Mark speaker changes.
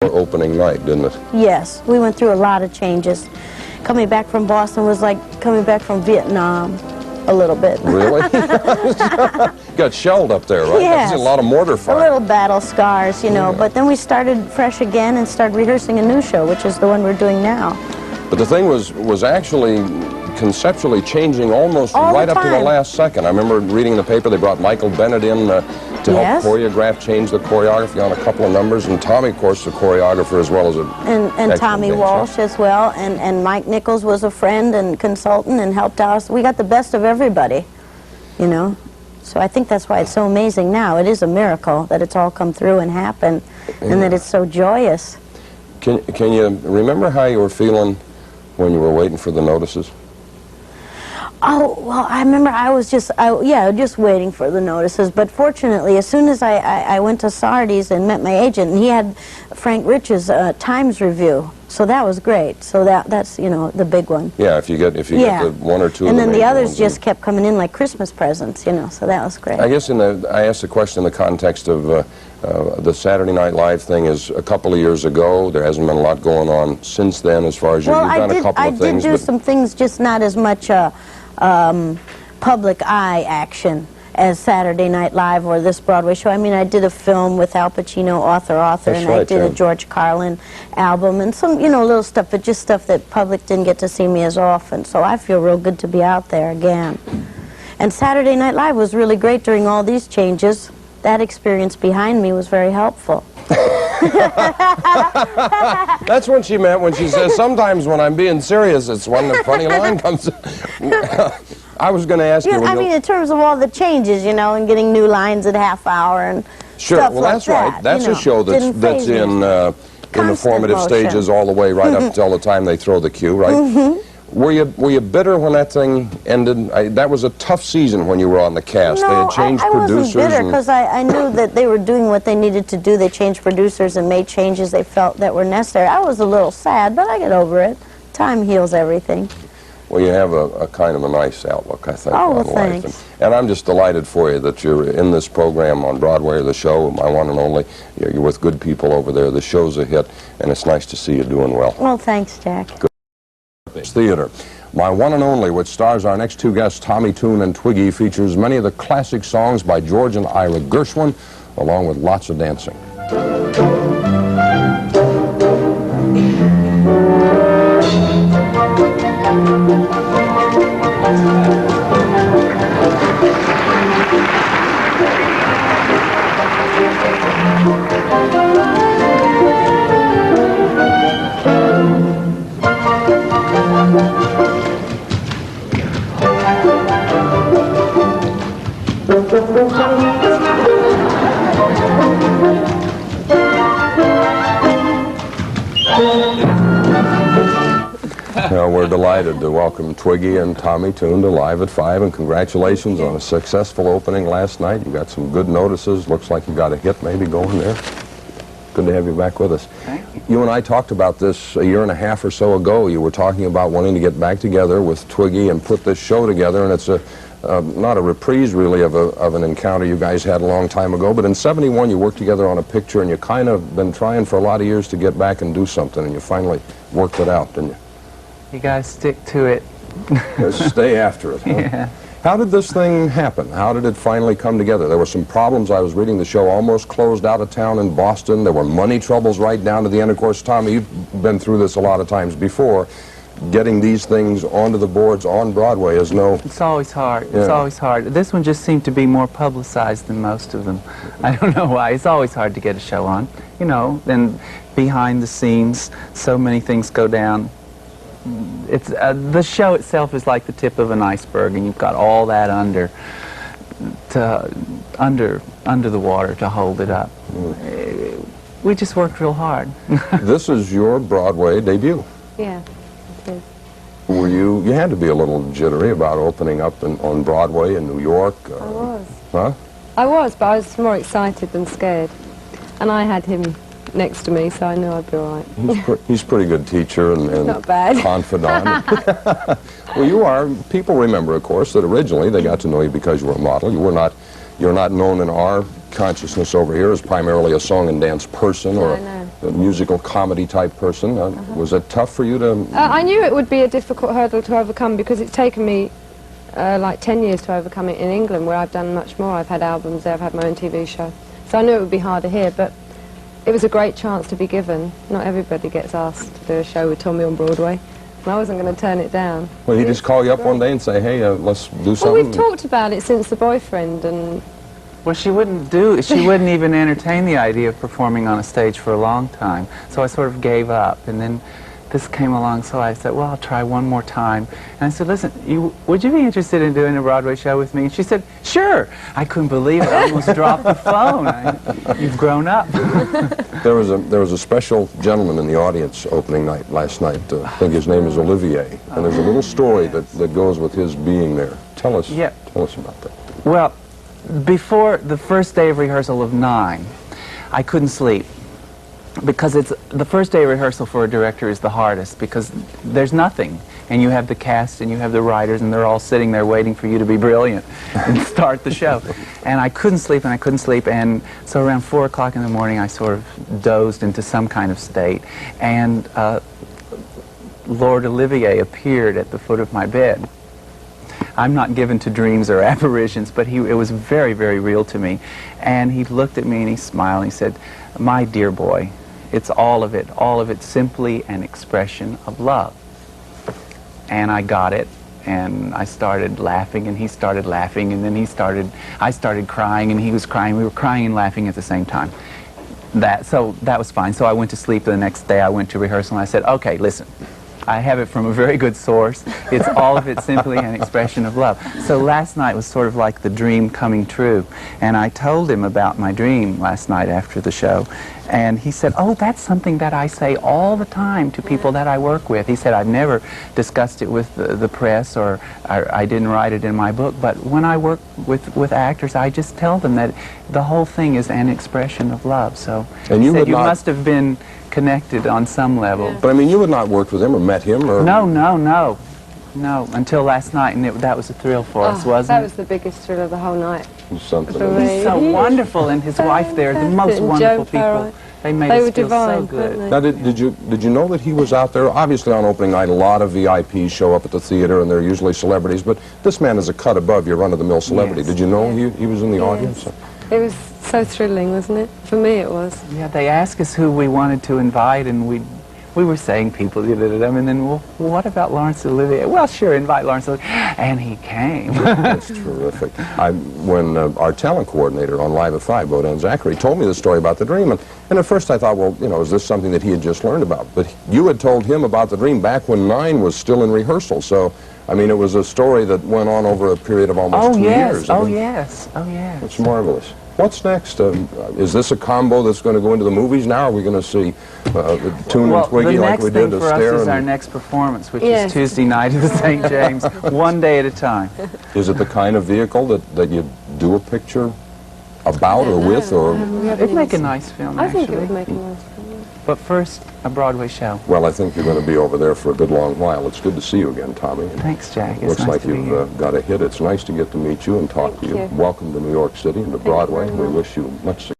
Speaker 1: for opening night, didn't it?
Speaker 2: Yes, we went through a lot of changes. Coming back from Boston was like coming back from Vietnam, a little bit.
Speaker 1: Really? You got shelled up there, right?
Speaker 2: Yes.
Speaker 1: That's a lot of mortar fire.
Speaker 2: A little battle scars, you know, but then we started fresh again and started rehearsing a new show, which is the one we're doing now.
Speaker 1: But the thing was actually conceptually changing almost right up to the last second. I remember reading in the paper they brought Michael Bennett in to help choreograph, change the choreography on a couple of numbers, and Tommy, of course, the choreographer as well as
Speaker 2: and Tommy Walsh as well, and Mike Nichols was a friend and consultant and helped us. We got the best of everybody, you know. So I think that's why it's so amazing now. It is a miracle that it's all come through and happened, and that it's so joyous.
Speaker 1: Can you remember how you were feeling when you were waiting for the notices?
Speaker 2: Oh, well, I remember I was just waiting for the notices. But fortunately, as soon as I went to Sardi's and met my agent, and he had Frank Rich's Times review, so that was great. So that's, you know, the big one.
Speaker 1: Yeah, if you get the one or two.
Speaker 2: And then the others just kept coming in like Christmas presents, you know. So that was great.
Speaker 1: I guess I asked the question in the context of the Saturday Night Live thing is a couple of years ago. There hasn't been a lot going on since then, as far as you've done a couple of things.
Speaker 2: I did do some things, just not as much public eye action as Saturday Night Live or this Broadway show. I mean, I did a film with Al Pacino, author, and I did a George Carlin album and some, you know, little stuff, but just stuff that public didn't get to see me as often. So I feel real good to be out there again. And Saturday Night Live was really great during all these changes. That experience behind me was very helpful.
Speaker 1: That's what she meant when she says, sometimes when I'm being serious, it's when the funny line comes. I was going to ask you.
Speaker 2: I mean, in terms of all the changes, you know, and getting new lines at half hour and stuff
Speaker 1: well,
Speaker 2: like
Speaker 1: that's right. That's
Speaker 2: you know,
Speaker 1: a show that's in the formative stages all the way right up until the time they throw the cue, right? Were you bitter when that thing ended? That was a tough season when you were on the cast.
Speaker 2: No,
Speaker 1: they had changed producers.
Speaker 2: I wasn't bitter because I knew that they were doing what they needed to do. They changed producers and made changes they felt that were necessary. I was a little sad, but I get over it. Time heals everything.
Speaker 1: Well, you have a kind of a nice outlook, I think, on life.
Speaker 2: Thanks.
Speaker 1: And I'm just delighted for you that you're in this program on Broadway, or the show, My One and Only. You're with good people over there. The show's a hit, and it's nice to see you doing well.
Speaker 2: Well, thanks, Jack.
Speaker 1: Good. Theater. My One and Only, which stars our next two guests, Tommy, Tune and Twiggy, features many of the classic songs by George and Ira Gershwin, along with lots of dancing. Well, we're delighted to welcome Twiggy and Tommy Tune to Live at 5, and congratulations on a successful opening last night. You got some good notices. Looks like you got a hit maybe going there. Good to have you back with us.
Speaker 3: Thank you.
Speaker 1: You and I talked about this a year and a half or so ago. You were talking about wanting to get back together with Twiggy and put this show together, and it's not a reprise really of an encounter you guys had a long time ago, but in '71 you worked together on a picture, and you kind of been trying for a lot of years to get back and do something, and you finally worked it out, didn't you?
Speaker 3: You guys stick to it.
Speaker 1: Stay after it, huh?
Speaker 3: Yeah.
Speaker 1: How did this thing happen? How did it finally come together? There were some problems. I was reading the show almost closed out of town in Boston. There were money troubles right down to the end. Of course, Tommy, you've been through this a lot of times before. Getting these things onto the boards on Broadway is no...
Speaker 3: It's always hard.
Speaker 1: Yeah.
Speaker 3: It's always hard. This one just seemed to be more publicized than most of them. I don't know why. It's always hard to get a show on. You know, then behind the scenes, so many things go down. It's the show itself is like the tip of an iceberg, and you've got all that under the water to hold it up. We just worked real hard.
Speaker 1: This is your Broadway debut.
Speaker 4: Yeah.
Speaker 1: Were you had to be a little jittery about opening up on Broadway in New York?
Speaker 4: I was.
Speaker 1: Huh?
Speaker 4: I was, but I was more excited than scared. And I had him next to me, so I knew I'd be all right.
Speaker 1: He's a pretty good teacher and
Speaker 4: Not bad.
Speaker 1: confidant. Well, people remember, of course, that originally they got to know you because you were a model. You're not known in our consciousness over here as primarily a song and dance person or a musical comedy type person. Was it tough for you to...
Speaker 4: I knew it would be a difficult hurdle to overcome because it's taken me like 10 years to overcome it in England, where I've done much more. I've had albums there, I've had my own TV show. So I knew it would be harder here, but it was a great chance to be given. Not everybody gets asked to do a show with Tommy on Broadway, and I wasn't going to turn it down.
Speaker 1: Well, he just call you up one day and say, hey, let's do something?
Speaker 4: Well, we've talked about it since The Boyfriend, and...
Speaker 3: Well, she wouldn't even entertain the idea of performing on a stage for a long time. So I sort of gave up, and then this came along, so I said, well, I'll try one more time. And I said, listen, would you be interested in doing a Broadway show with me? And she said, sure. I couldn't believe it. I almost dropped the phone. You've grown up.
Speaker 1: There was a special gentleman in the audience opening night last night. I think his name is Olivier. And there's a little story that goes with his being there. Tell us about that.
Speaker 3: Well, before the first day of rehearsal of 9, I couldn't sleep. Because the first day of rehearsal for a director is the hardest, because there's nothing, and you have the cast and you have the writers, and they're all sitting there waiting for you to be brilliant and start the show. And I couldn't sleep, and so around 4 o'clock in the morning I sort of dozed into some kind of state, and Lord Olivier appeared at the foot of my bed. I'm not given to dreams or apparitions, but it was very, very real to me. And he looked at me and he smiled and he said, my dear boy, it's all of it simply an expression of love. And I got it, and I started laughing, and he started laughing, and then I started crying, and he was crying. We were crying and laughing at the same time. So that was fine. So I went to sleep the next day. I went to rehearsal, and I said, okay, listen. I have it from a very good source. It's all of it simply an expression of love. So last night was sort of like the dream coming true. And I told him about my dream last night after the show. And he said, oh, that's something that I say all the time to people that I work with. He said, I've never discussed it with the press, or I didn't write it in my book. But when I work with actors, I just tell them that the whole thing is an expression of love. So
Speaker 1: and
Speaker 3: he said, you must have been connected on some level.
Speaker 1: But I mean, you had not worked with him or met him, or...
Speaker 3: No, until last night, and that was a thrill for us, wasn't it?
Speaker 4: That was the biggest thrill of the whole night.
Speaker 1: Something.
Speaker 3: He's so wonderful, and his wife there, the most wonderful people. They made us feel so good.
Speaker 1: Now, did you know that he was out there? Obviously, on opening night, a lot of VIPs show up at the theater, and they're usually celebrities, but this man is a cut above your run-of-the-mill celebrity.
Speaker 3: Yes.
Speaker 1: Did you know he was in the audience?
Speaker 4: It was so thrilling, wasn't it? For me, it was.
Speaker 3: Yeah, they asked us who we wanted to invite, and we were saying people, and then, well, what about Laurence Olivier? Well, sure, invite Laurence Olivier. And he came.
Speaker 1: That's terrific. When our talent coordinator on Live at 5, Bodan Zachary, told me the story about the dream, and at first I thought, well, is this something that he had just learned about? But you had told him about the dream back when 9 was still in rehearsal, so, I mean, it was a story that went on over a period of almost 2 years.
Speaker 3: Oh, yes.
Speaker 1: It's marvelous. What's next? Is this a combo that's going to go into the movies now? Are we going to see Tune and Twiggy like we did?
Speaker 3: The next thing for us is our next performance, which is Tuesday night at the St. James, one day at a time.
Speaker 1: Is it the kind of vehicle that you do a picture about or with? Or
Speaker 3: it'd make a nice film,
Speaker 4: I think it would make a nice film.
Speaker 3: But first, a Broadway show.
Speaker 1: Well, I think you're going to be over there for a good long while. It's good to see you again, Tommy.
Speaker 3: Thanks, Jack.
Speaker 1: Looks like you've got a hit. It's nice to get to meet you and talk to you. Welcome to New York City and to Broadway. We wish you much success.